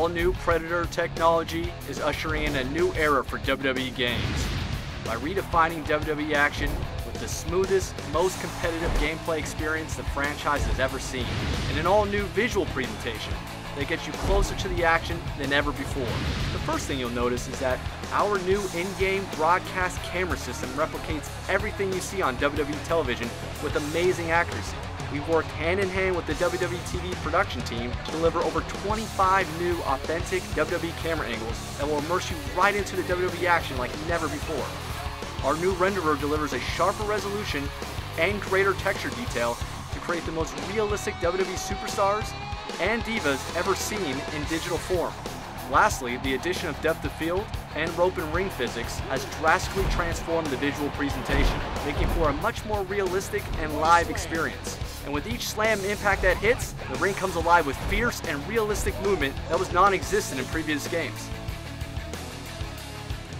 all-new Predator technology is ushering in a new era for WWE games. By redefining WWE action with the smoothest, most competitive gameplay experience the franchise has ever seen, and an all-new visual presentation that gets you closer to the action than ever before. The first thing you'll notice is that our new in-game broadcast camera system replicates everything you see on WWE television with amazing accuracy. We've worked hand-in-hand with the WWE TV production team to deliver over 25 new authentic WWE camera angles that will immerse you right into the WWE action like never before. Our new renderer delivers a sharper resolution and greater texture detail to create the most realistic WWE superstars and divas ever seen in digital form. Lastly, the addition of depth of field and rope and ring physics has drastically transformed the visual presentation, making for a much more realistic and live experience. And with each slam impact that hits, the ring comes alive with fierce and realistic movement that was non-existent in previous games.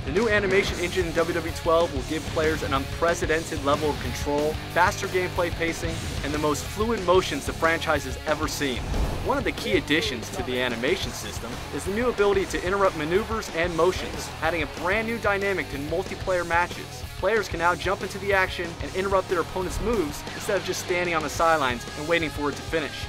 The new animation engine in WWE 12 will give players an unprecedented level of control, faster gameplay pacing, and the most fluid motions the franchise has ever seen. One of the key additions to the animation system is the new ability to interrupt maneuvers and motions, adding a brand new dynamic to multiplayer matches. Players can now jump into the action and interrupt their opponent's moves instead of just standing on the sidelines and waiting for it to finish.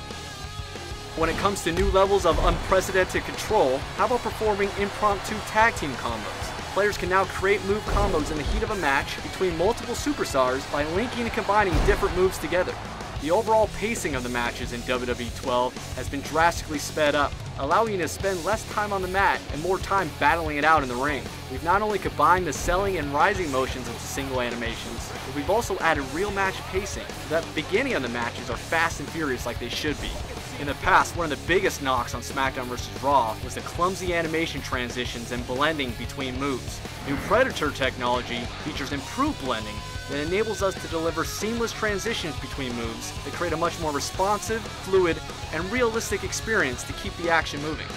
When it comes to new levels of unprecedented control, how about performing impromptu tag team combos? Players can now create move combos in the heat of a match between multiple superstars by linking and combining different moves together. The overall pacing of the matches in WWE 12 has been drastically sped up, allowing you to spend less time on the mat and more time battling it out in the ring. We've not only combined the selling and rising motions into single animations, but we've also added real match pacing so that the beginning of the matches are fast and furious like they should be. In the past, one of the biggest knocks on SmackDown vs. Raw was the clumsy animation transitions and blending between moves. New Predator technology features improved blending that enables us to deliver seamless transitions between moves that create a much more responsive, fluid, and realistic experience to keep the action moving.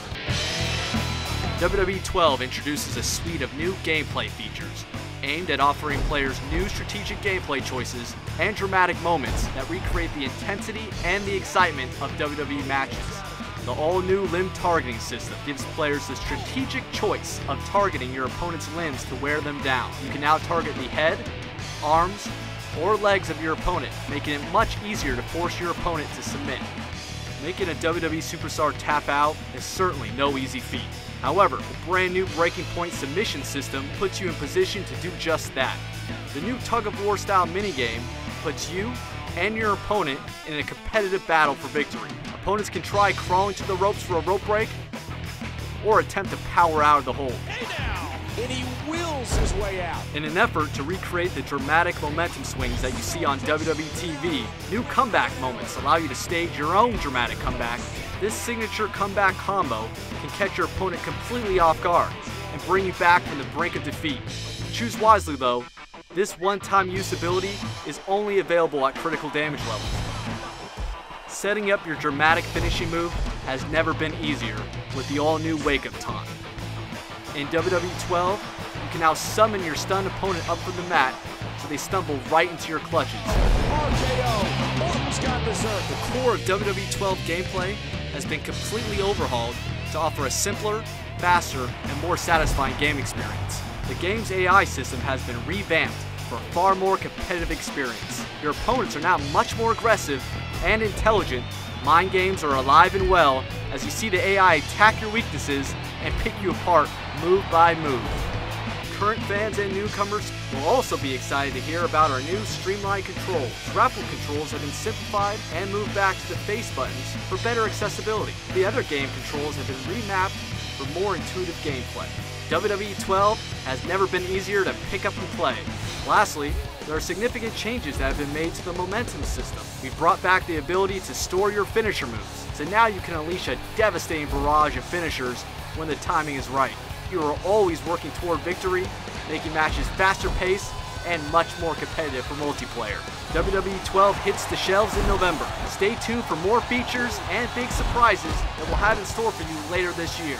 WWE 12 introduces a suite of new gameplay features aimed at offering players new strategic gameplay choices and dramatic moments that recreate the intensity and the excitement of WWE matches. The all-new limb targeting system gives players the strategic choice of targeting your opponent's limbs to wear them down. You can now target the head, arms, or legs of your opponent, making it much easier to force your opponent to submit. Making a WWE superstar tap out is certainly no easy feat. However, the brand new breaking point submission system puts you in position to do just that. The new tug-of-war style minigame puts you and your opponent in a competitive battle for victory. Opponents can try crawling to the ropes for a rope break or attempt to power out of the hold. And he wills his way out. In an effort to recreate the dramatic momentum swings that you see on WWE TV, new comeback moments allow you to stage your own dramatic comeback. This signature comeback combo can catch your opponent completely off guard and bring you back from the brink of defeat. Choose wisely though, this one-time use ability is only available at critical damage levels. Setting up your dramatic finishing move has never been easier with the all-new wake-up taunt. In WWE 12, you can now summon your stunned opponent up from the mat so they stumble right into your clutches. RKO, Orton's got berserk. The core of WWE 12 gameplay has been completely overhauled to offer a simpler, faster, and more satisfying game experience. The game's AI system has been revamped for a far more competitive experience. Your opponents are now much more aggressive and intelligent. Mind games are alive and well as you see the AI attack your weaknesses and pick you apart move by move. Current fans and newcomers will also be excited to hear about our new streamlined controls. Grapple controls have been simplified and moved back to the face buttons for better accessibility. The other game controls have been remapped for more intuitive gameplay. WWE 12 has never been easier to pick up and play. Lastly, there are significant changes that have been made to the momentum system. We've brought back the ability to store your finisher moves, so now you can unleash a devastating barrage of finishers when the timing is right. You are always working toward victory, making matches faster paced and much more competitive for multiplayer. WWE 12 hits the shelves in November. Stay tuned for more features and big surprises that we'll have in store for you later this year.